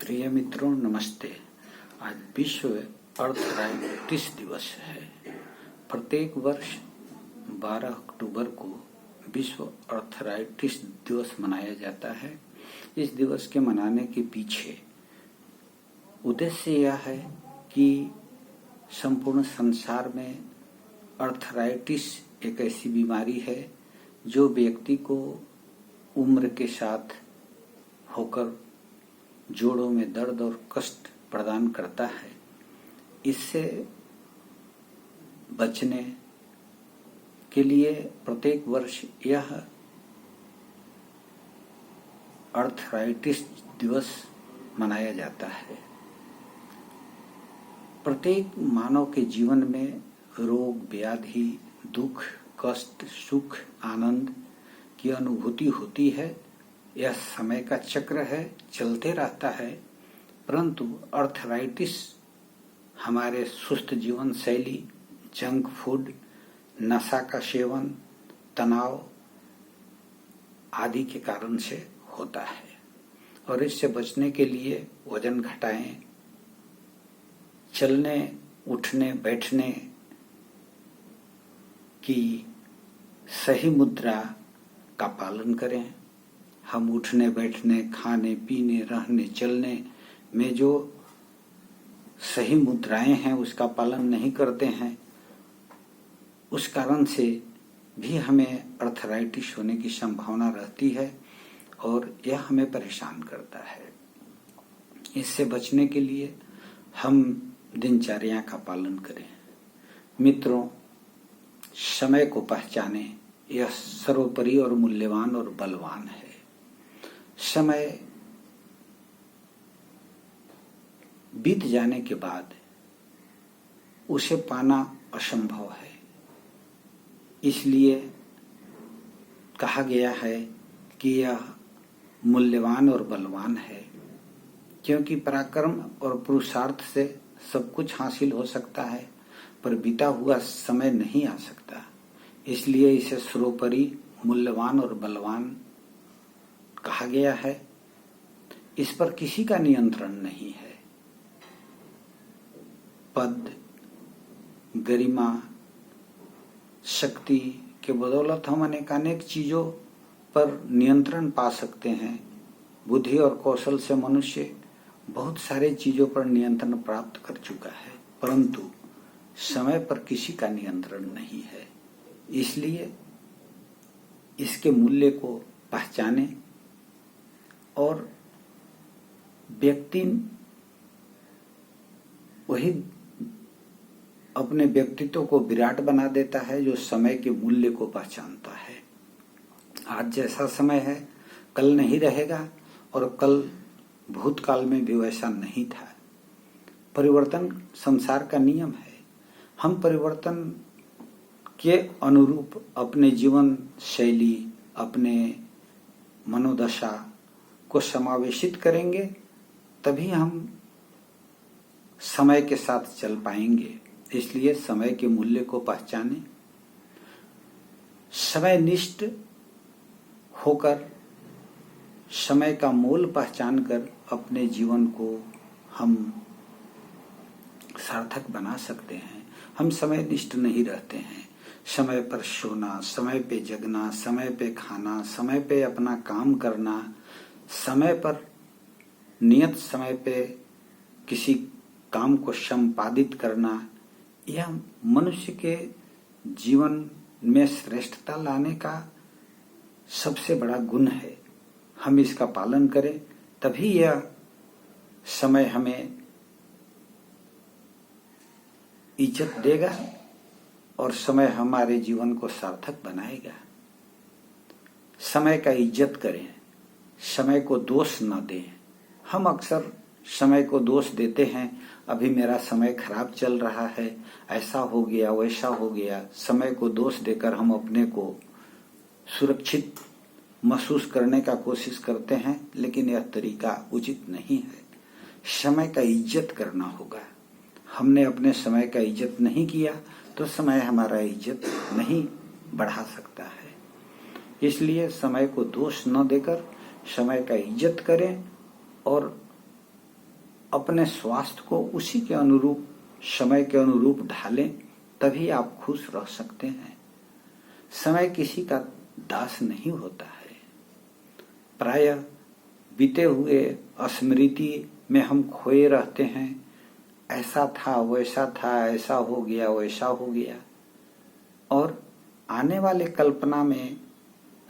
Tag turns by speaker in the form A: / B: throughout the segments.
A: प्रिय मित्रों, नमस्ते। आज विश्व अर्थराइटिस दिवस है। प्रत्येक वर्ष 12 अक्टूबर को विश्व अर्थराइटिस दिवस मनाया जाता है। इस दिवस के मनाने के पीछे उद्देश्य यह है कि संपूर्ण संसार में अर्थराइटिस एक ऐसी बीमारी है जो व्यक्ति को उम्र के साथ होकर जोड़ों में दर्द और कष्ट प्रदान करता है। इससे बचने के लिए प्रत्येक वर्ष यह अर्थराइटिस दिवस मनाया जाता है। प्रत्येक मानव के जीवन में रोग, व्याधि, दुख, कष्ट, सुख, आनंद की अनुभूति होती है। यह समय का चक्र है, चलते रहता है। परंतु अर्थराइटिस हमारे सुस्त जीवन शैली, जंक फूड, नशा का सेवन, तनाव आदि के कारण से होता है। और इससे बचने के लिए वजन घटाएं, चलने, उठने, बैठने की सही मुद्रा का पालन करें। हम उठने, बैठने, खाने, पीने, रहने, चलने में जो सही मुद्राएं हैं उसका पालन नहीं करते हैं, उस कारण से भी हमें अर्थराइटिस होने की संभावना रहती है और यह हमें परेशान करता है। इससे बचने के लिए हम दिनचर्या का पालन करें। मित्रों, समय को पहचाने, यह सर्वोपरि और मूल्यवान और बलवान है। समय बीत जाने के बाद उसे पाना असंभव है। इसलिए कहा गया है कि यह मूल्यवान और बलवान है, क्योंकि पराक्रम और पुरुषार्थ से सब कुछ हासिल हो सकता है, पर बीता हुआ समय नहीं आ सकता। इसलिए इसे सर्वोपरि, मूल्यवान और बलवान कहा गया है। इस पर किसी का नियंत्रण नहीं है। पद, गरिमा, शक्ति के बदौलत हम अनेक चीजों पर नियंत्रण पा सकते हैं। बुद्धि और कौशल से मनुष्य बहुत सारे चीजों पर नियंत्रण प्राप्त कर चुका है, परंतु समय पर किसी का नियंत्रण नहीं है। इसलिए इसके मूल्य को पहचाने और व्यक्ति वही अपने व्यक्तित्व को विराट बना देता है जो समय के मूल्य को पहचानता है। आज जैसा समय है कल नहीं रहेगा और कल भूतकाल में भी वैसा नहीं था। परिवर्तन संसार का नियम है। हम परिवर्तन के अनुरूप अपने जीवन शैली, अपने मनोदशा को समावेशित करेंगे, तभी हम समय के साथ चल पाएंगे। इसलिए समय के मूल्य को पहचानें। समय निष्ठ होकर समय का मोल पहचान कर अपने जीवन को हम सार्थक बना सकते हैं। हम समय निष्ठ नहीं रहते हैं। समय पर सोना, समय पे जगना, समय पे खाना, समय पे अपना काम करना, समय पर नियत समय पे किसी काम को संपादित करना, यह मनुष्य के जीवन में श्रेष्ठता लाने का सबसे बड़ा गुण है। हम इसका पालन करें, तभी यह समय हमें इज्जत देगा और समय हमारे जीवन को सार्थक बनाएगा। समय का इज्जत करें, समय को दोष न दें। हम अक्सर समय को दोष देते हैं, अभी मेरा समय खराब चल रहा है, ऐसा हो गया, वैसा हो गया। समय को दोष देकर हम अपने को सुरक्षित महसूस करने का कोशिश करते हैं, लेकिन यह तरीका उचित नहीं है। समय का इज्जत करना होगा। हमने अपने समय का इज्जत नहीं किया तो समय हमारा इज्जत नहीं बढ़ा सकता है। इसलिए समय को दोष न देकर समय का इज्जत करें और अपने स्वास्थ्य को उसी के अनुरूप, समय के अनुरूप ढालें, तभी आप खुश रह सकते हैं। समय किसी का दास नहीं होता है। प्रायः बीते हुए स्मृति में हम खोए रहते हैं। ऐसा था, वैसा था, ऐसा हो गया, वैसा हो गया, और आने वाले कल्पना में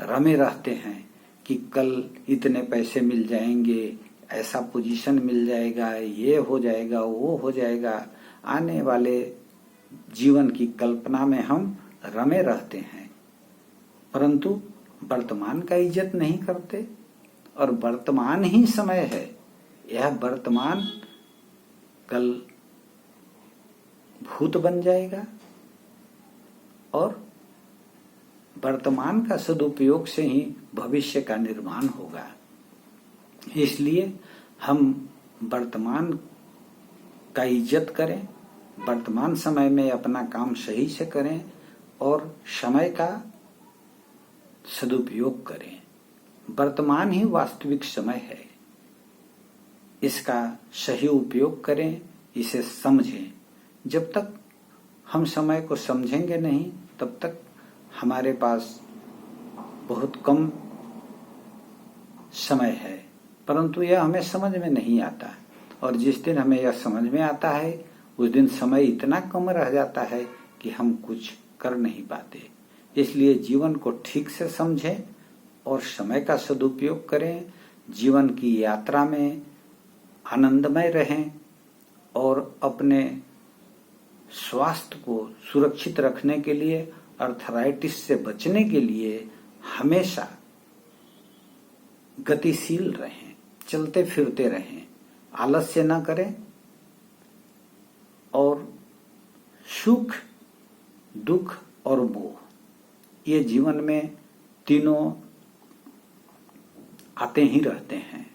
A: रमे रहते हैं कि कल इतने पैसे मिल जाएंगे, ऐसा पोजीशन मिल जाएगा, ये हो जाएगा, वो हो जाएगा। आने वाले जीवन की कल्पना में हम रमे रहते हैं, परंतु वर्तमान का इज्जत नहीं करते। और वर्तमान ही समय है। यह वर्तमान कल भूत बन जाएगा, और वर्तमान का सदुपयोग से ही भविष्य का निर्माण होगा। इसलिए हम वर्तमान का इज्जत करें, वर्तमान समय में अपना काम सही से करें और समय का सदुपयोग करें। वर्तमान ही वास्तविक समय है। इसका सही उपयोग करें, इसे समझें। जब तक हम समय को समझेंगे नहीं, तब तक हमारे पास बहुत कम समय है, परंतु यह हमें समझ में नहीं आता। और जिस दिन हमें यह समझ में आता है, उस दिन समय इतना कम रह जाता है कि हम कुछ कर नहीं पाते। इसलिए जीवन को ठीक से समझें और समय का सदुपयोग करें। जीवन की यात्रा में आनंदमय रहें और अपने स्वास्थ्य को सुरक्षित रखने के लिए, अर्थराइटिस से बचने के लिए हमेशा गतिशील रहें, चलते फिरते रहें, आलस्य न करें। और सुख, दुख और मोह, ये जीवन में तीनों आते ही रहते हैं।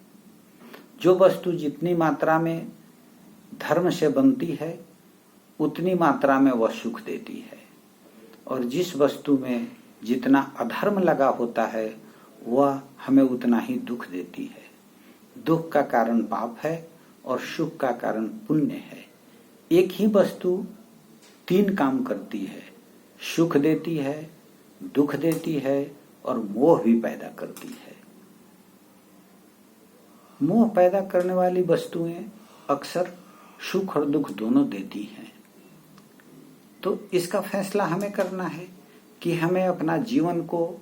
A: जो वस्तु जितनी मात्रा में धर्म से बनती है, उतनी मात्रा में वह सुख देती है, और जिस वस्तु में जितना अधर्म लगा होता है, वह हमें उतना ही दुख देती है। दुख का कारण पाप है और सुख का कारण पुण्य है। एक ही वस्तु तीन काम करती है, सुख देती है, दुख देती है और मोह भी पैदा करती है। मोह पैदा करने वाली वस्तुएं अक्सर सुख और दुख दोनों देती हैं। तो इसका फैसला हमें करना है कि हमें अपना जीवन को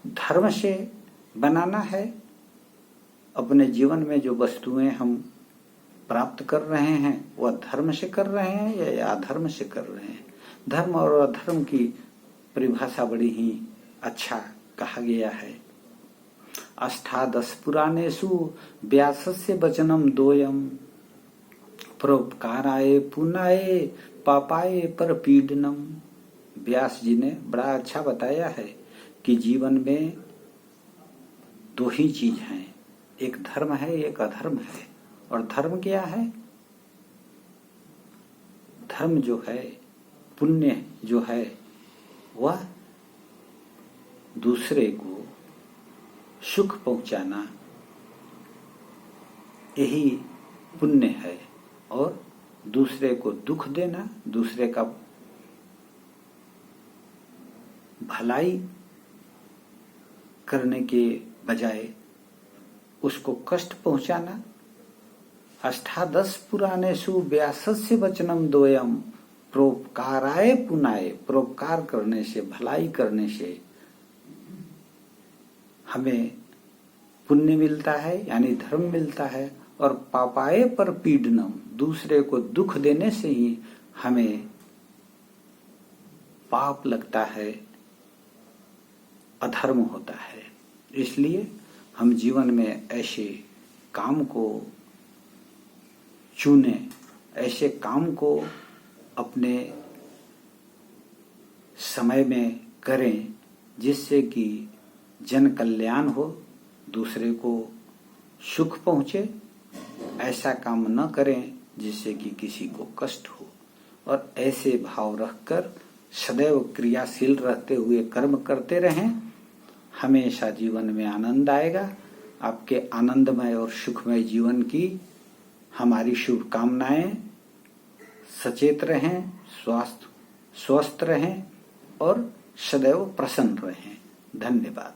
A: धर्म से बनाना है। अपने जीवन में जो वस्तुएं हम प्राप्त कर रहे हैं, वह धर्म से कर रहे हैं या अधर्म से कर रहे हैं। धर्म और अधर्म की परिभाषा बड़ी ही अच्छा कहा गया है। अष्टादश पुराणेषु व्यासस्य वचनम दोयम, परोपकाराय पुण्याय पापाय परपीडनम। व्यास जी ने बड़ा अच्छा बताया है कि जीवन में दो ही चीज हैं, एक धर्म है, एक अधर्म है। और धर्म क्या है? धर्म जो है, पुण्य जो है, वह दूसरे को सुख पहुंचाना, यही पुण्य है। और दूसरे को दुख देना, दूसरे का भलाई करने के बजाय उसको कष्ट पहुंचाना। अष्टादश पुराणेषु व्यासस्य वचनम दोयम, परोपकाराय पुण्याय। परोपकार करने से, भलाई करने से हमें पुण्य मिलता है, यानी धर्म मिलता है। और पापाय परपीडनम, दूसरे को दुख देने से ही हमें पाप लगता है, अधर्म होता है। इसलिए हम जीवन में ऐसे काम को चुने, ऐसे काम को अपने समय में करें जिससे कि जन कल्याण हो, दूसरे को सुख पहुंचे। ऐसा काम न करें जिससे कि किसी को कष्ट हो। और ऐसे भाव रखकर सदैव क्रियाशील रहते हुए कर्म करते रहें। हमेशा जीवन में आनंद आएगा। आपके आनंदमय और सुखमय जीवन की हमारी शुभकामनाएं। सचेत रहें, स्वस्थ रहें और सदैव प्रसन्न रहें। धन्यवाद।